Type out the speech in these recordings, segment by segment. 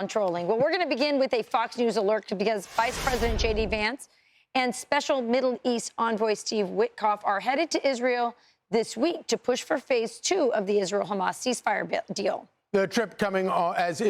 Trolling. Well, we're going to begin with a Fox News alert because Vice President J.D. Vance and Special Middle East Envoy Steve Witkoff are headed to Israel this week to push for phase 2 of the Israel-Hamas ceasefire deal. The trip coming as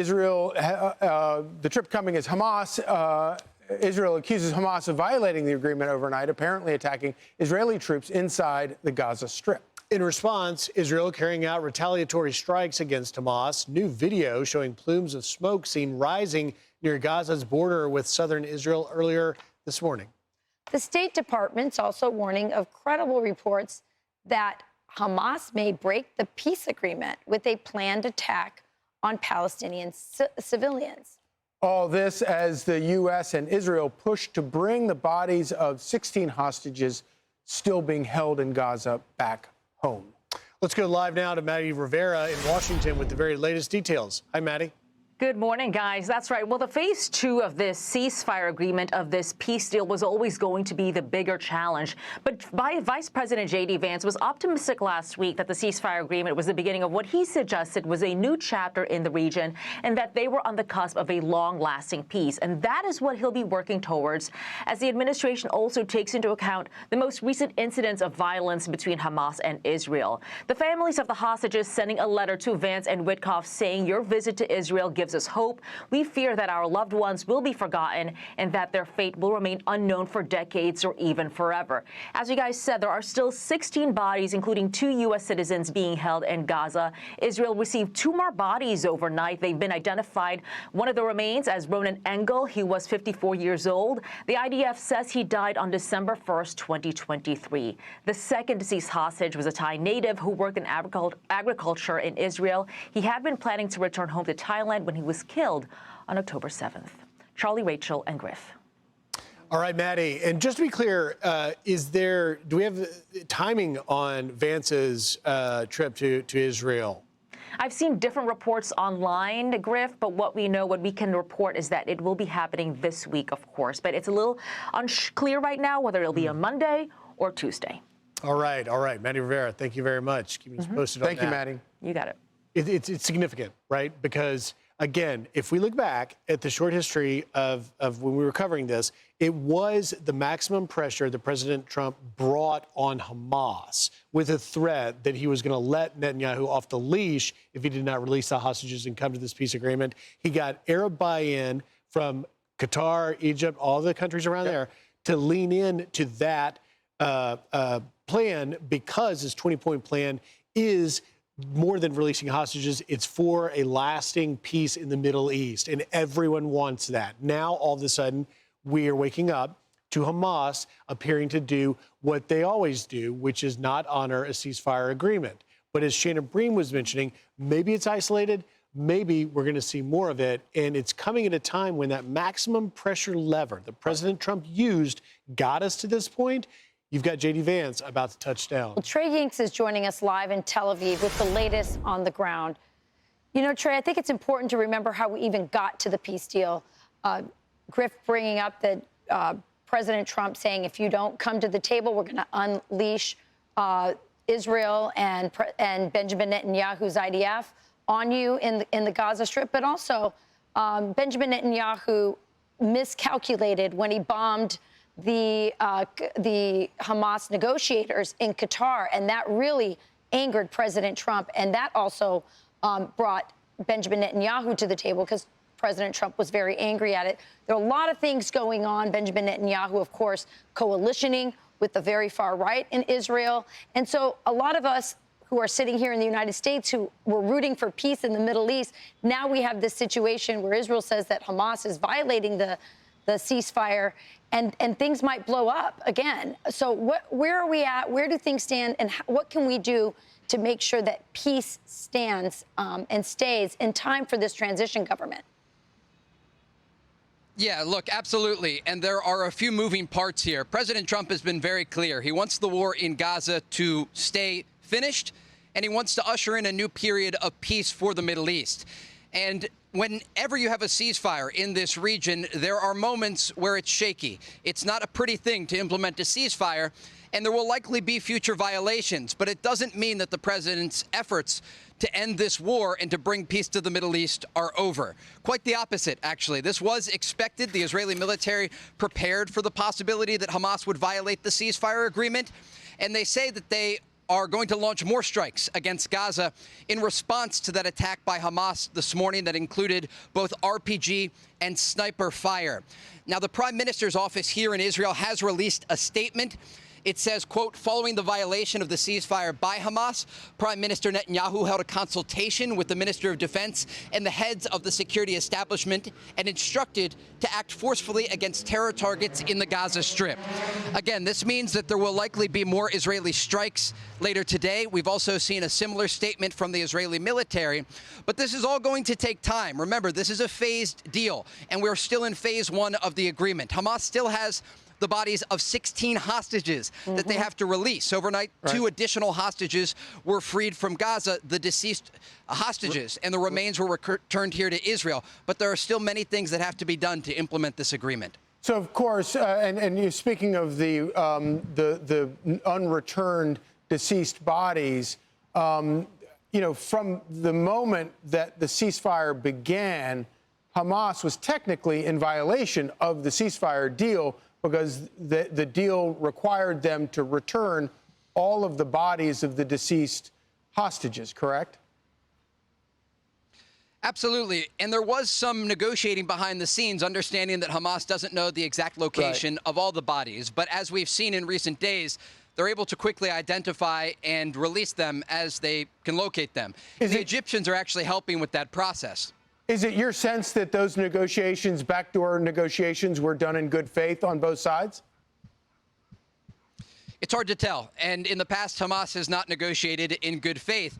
Hamas. Israel accuses Hamas of violating the agreement overnight, apparently attacking Israeli troops inside the Gaza Strip. In response, Israel carrying out retaliatory strikes against Hamas. New video showing plumes of smoke seen rising near Gaza's border with southern Israel earlier this morning. The State Department's also warning of credible reports that Hamas may break the peace agreement with a planned attack on Palestinian civilians. All this as the U.S. and Israel push to bring the bodies of 16 hostages still being held in Gaza back home. Let's go live now to Madeleine Rivera in Washington with the very latest details. Hi, Maddie. Good morning, guys. That's right. Well, the phase 2 of this ceasefire agreement of this peace deal was always going to be the bigger challenge. But Vice President J.D. Vance was optimistic last week that the ceasefire agreement was the beginning of what he suggested was a new chapter in the region and that they were on the cusp of a long-lasting peace. And that is what he'll be working towards as the administration also takes into account the most recent incidents of violence between Hamas and Israel. The families of the hostages sending a letter to Vance and Witkoff saying your visit to Israel gives us hope. We fear that our loved ones will be forgotten and that their fate will remain unknown for decades or even forever. As you guys said, there are still 16 bodies, including 2 U.S. citizens, being held in Gaza. Israel received 2 more bodies overnight. They've been identified. One of the remains as Ronan Engel. He was 54 years old. The IDF says he died on December 1st, 2023. The second deceased hostage was a Thai native who worked in agriculture in Israel. He had been planning to return home to Thailand when he was killed on October 7th. Charlie, Rachel, and Griff. All right, Maddie. And just to be clear, do we have timing on Vance's trip to Israel? I've seen different reports online, Griff, but what we can report is that it will be happening this week, of course. But it's a little unclear right now whether it'll be a Monday or Tuesday. All right. Maddie Rivera, thank you very much. Keep us posted on that. Thank you, Maddie. You got it. It's significant, right? Because, again, if we look back at the short history of when we were covering this, it was the maximum pressure that President Trump brought on Hamas with a threat that he was going to let Netanyahu off the leash if he did not release the hostages and come to this peace agreement. He got Arab buy-in from Qatar, Egypt, all the countries around there to lean in to that plan because his 20-point plan is more than releasing hostages. It's for a lasting peace in the Middle East, and everyone wants that. Now, all of a sudden, we are waking up to Hamas appearing to do what they always do, which is not honor a ceasefire agreement. But as Shannon Bream was mentioning, maybe it's isolated, maybe we're going to see more of it, and it's coming at a time when that maximum pressure lever that President Trump used got us to this point. You've got J.D. Vance about to touch down. Well, Trey Yingst is joining us live in Tel Aviv with the latest on the ground. You know, Trey, I think it's important to remember how we even got to the peace deal. Griff bringing up that President Trump saying, if you don't come to the table, we're going to unleash Israel and Benjamin Netanyahu's IDF on you in the Gaza Strip. But also, Benjamin Netanyahu miscalculated when he bombed the Hamas negotiators in Qatar, and that really angered President Trump, and that also brought Benjamin Netanyahu to the table because President Trump was very angry at it. There are a lot of things going on. Benjamin Netanyahu, of course, coalitioning with the very far right in Israel, and so a lot of us who are sitting here in the United States who were rooting for peace in the Middle East, now we have this situation where Israel says that Hamas is violating the ceasefire, and things might blow up again. So where are we at? Where do things stand? And what can we do to make sure that peace stands and stays in time for this transition government? Yeah, look, absolutely. And there are a few moving parts here. President Trump has been very clear. He wants the war in Gaza to stay finished, and he wants to usher in a new period of peace for the Middle East. And whenever you have a ceasefire in this region, there are moments where it's shaky. It's not a pretty thing to implement a ceasefire, and there will likely be future violations. But it doesn't mean that the president's efforts to end this war and to bring peace to the Middle East are over. Quite the opposite, actually. This was expected. The Israeli military prepared for the possibility that Hamas would violate the ceasefire agreement, and they say that they are going to launch more strikes against Gaza in response to that attack by Hamas this morning that included both RPG and sniper fire. Now, the Prime Minister's office here in Israel has released a statement. It says, quote, following the violation of the ceasefire by Hamas, Prime Minister Netanyahu held a consultation with the Minister of Defense and the heads of the security establishment and instructed to act forcefully against terror targets in the Gaza Strip. Again, this means that there will likely be more Israeli strikes later today. We've also seen a similar statement from the Israeli military, but this is all going to take time. Remember, this is a phased deal, and we're still in phase one of the agreement. Hamas still has the bodies of 16 hostages that they have to release. Overnight, 2 additional hostages were freed from Gaza, the deceased hostages, and the remains were returned here to Israel. But there are still many things that have to be done to implement this agreement. So, of course, and you're speaking of the unreturned deceased bodies, you know, from the moment that the ceasefire began, Hamas was technically in violation of the ceasefire deal, because the deal required them to return all of the bodies of the deceased hostages, correct? Absolutely. And there was some negotiating behind the scenes, understanding that Hamas doesn't know the exact location of all the bodies. But as we've seen in recent days, they're able to quickly identify and release them as they can locate them. The Egyptians are actually helping with that process. Is it your sense that those negotiations, backdoor negotiations, were done in good faith on both sides? It's hard to tell. And in the past, Hamas has not negotiated in good faith.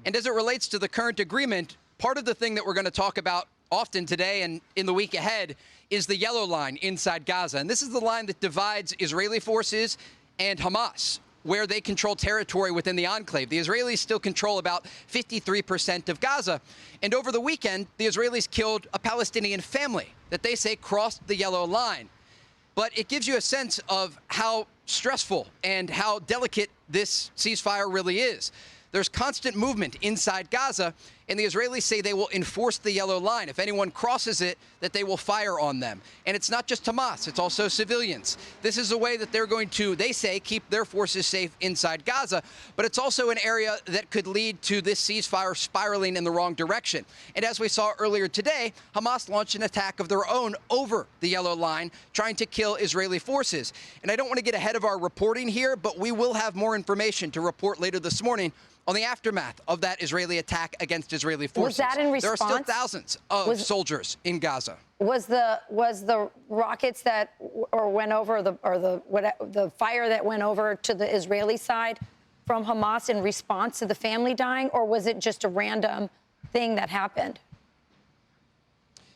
And as it relates to the current agreement, part of the thing that we're going to talk about often today and in the week ahead is the yellow line inside Gaza. And this is the line that divides Israeli forces and Hamas, where they control territory within the enclave. The Israelis still control about 53% of Gaza. And over the weekend, the Israelis killed a Palestinian family that they say crossed the yellow line. But it gives you a sense of how stressful and how delicate this ceasefire really is. There's constant movement inside Gaza, and the Israelis say they will enforce the yellow line. If anyone crosses it, that they will fire on them. And it's not just Hamas, it's also civilians. This is a way that they're going to, they say, keep their forces safe inside Gaza, but it's also an area that could lead to this ceasefire spiraling in the wrong direction. And as we saw earlier today, Hamas launched an attack of their own over the yellow line, trying to kill Israeli forces. And I don't want to get ahead of our reporting here, but we will have more information to report later this morning on the aftermath of that Israeli attack against Israeli forces. Was that in response? There are still thousands of soldiers in Gaza. Was the rockets that went over the fire that went over to the Israeli side from Hamas in response to the family dying, or was it just a random thing that happened?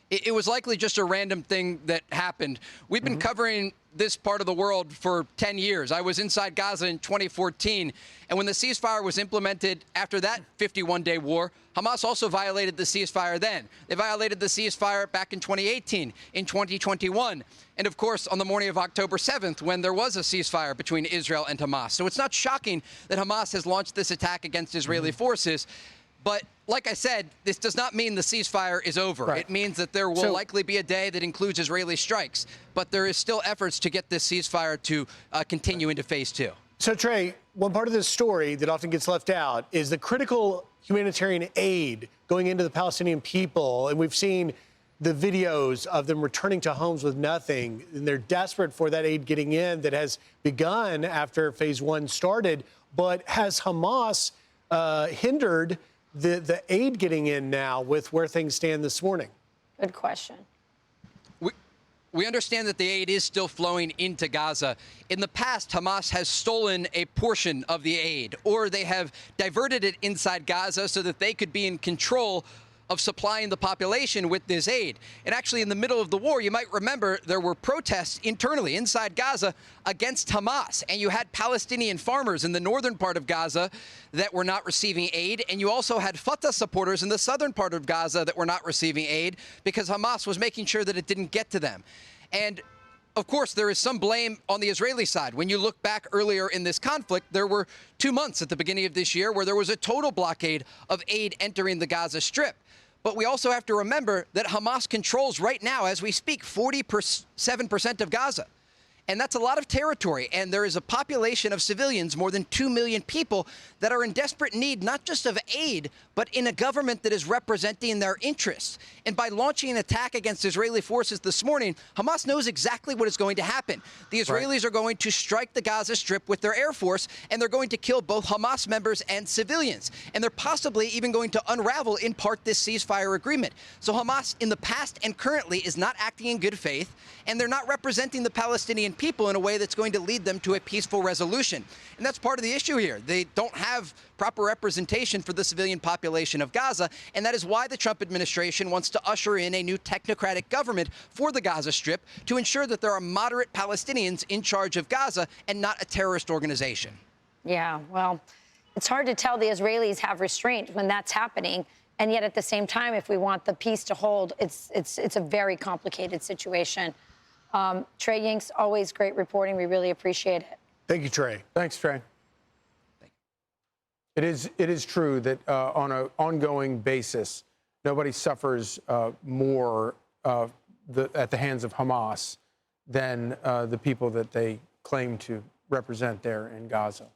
It was likely just a random thing that happened. We've been covering this part of the world for 10 years. I was inside Gaza in 2014, and when the ceasefire was implemented after that 51-day war, Hamas also violated the ceasefire then. They violated the ceasefire back in 2018, in 2021, and of course on the morning of October 7th when there was a ceasefire between Israel and Hamas. So it's not shocking that Hamas has launched this attack against Israeli forces. But like I said, this does not mean the ceasefire is over. It means that there will likely be a day that includes Israeli strikes. But there is still efforts to get this ceasefire to continue into phase 2. So, Trey, one part of this story that often gets left out is the critical humanitarian aid going into the Palestinian people. And we've seen the videos of them returning to homes with nothing. And they're desperate for that aid getting in that has begun after phase 1 started. But has Hamas hindered the aid getting in now with where things stand this morning? Good question. We understand that the aid is still flowing into Gaza. In the past, Hamas has stolen a portion of the aid, or they have diverted it inside Gaza so that they could be in control of supplying the population with this aid. And actually, in the middle of the war, you might remember there were protests internally inside Gaza against Hamas. And you had Palestinian farmers in the northern part of Gaza that were not receiving aid. And you also had Fatah supporters in the southern part of Gaza that were not receiving aid because Hamas was making sure that it didn't get to them. And of course, there is some blame on the Israeli side. When you look back earlier in this conflict, there were 2 months at the beginning of this year where there was a total blockade of aid entering the Gaza Strip. But we also have to remember that Hamas controls right now, as we speak, 47% of Gaza. And that's a lot of territory. And there is a population of civilians, more than 2 million people, that are in desperate need, not just of aid, but in a government that is representing their interests. And by launching an attack against Israeli forces this morning, Hamas knows exactly what is going to happen. The Israelis are going to strike the Gaza Strip with their air force, and they're going to kill both Hamas members and civilians. And they're possibly even going to unravel, in part, this ceasefire agreement. So Hamas, in the past and currently, is not acting in good faith, and they're not representing the Palestinian people in a way that's going to lead them to a peaceful resolution. And that's part of the issue here. They don't have proper representation for the civilian population of Gaza, and that is why the Trump administration wants to usher in a new technocratic government for the Gaza Strip to ensure that there are moderate Palestinians in charge of Gaza and not a terrorist organization. Yeah, well, it's hard to tell the Israelis have restraint when that's happening. And yet at the same time, if we want the peace to hold, it's a very complicated situation. Trey Yingst, always great reporting. We really appreciate it. Thank you, Trey. Thanks, Trey. It is true that on an ongoing basis, nobody suffers more at the hands of Hamas than the people that they claim to represent there in Gaza.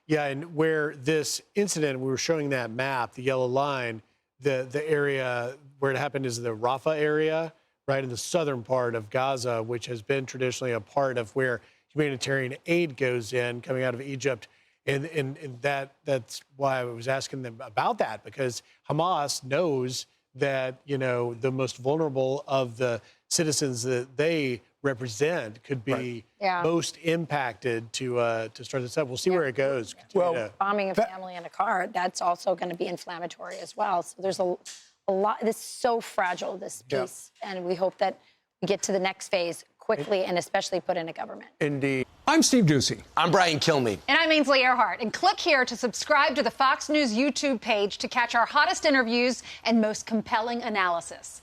Yeah, and where this incident, we were showing that map, the yellow line, the area where it happened is the Rafah area, right in the southern part of Gaza, which has been traditionally a part of where humanitarian aid goes in, coming out of Egypt. And that's why I was asking them about that, because Hamas knows that, you know, the most vulnerable of the citizens that they represent could be most impacted to start this up. We'll see where it goes. Well, bombing a family in a car, that's also going to be inflammatory as well. So there's a lot. This is so fragile, this peace, and we hope that we get to the next phase quickly and especially put in a government. Indeed. I'm Steve Doocy. I'm Brian Kilmeade. And I'm Ainsley Earhart. And click here to subscribe to the Fox News YouTube page to catch our hottest interviews and most compelling analysis.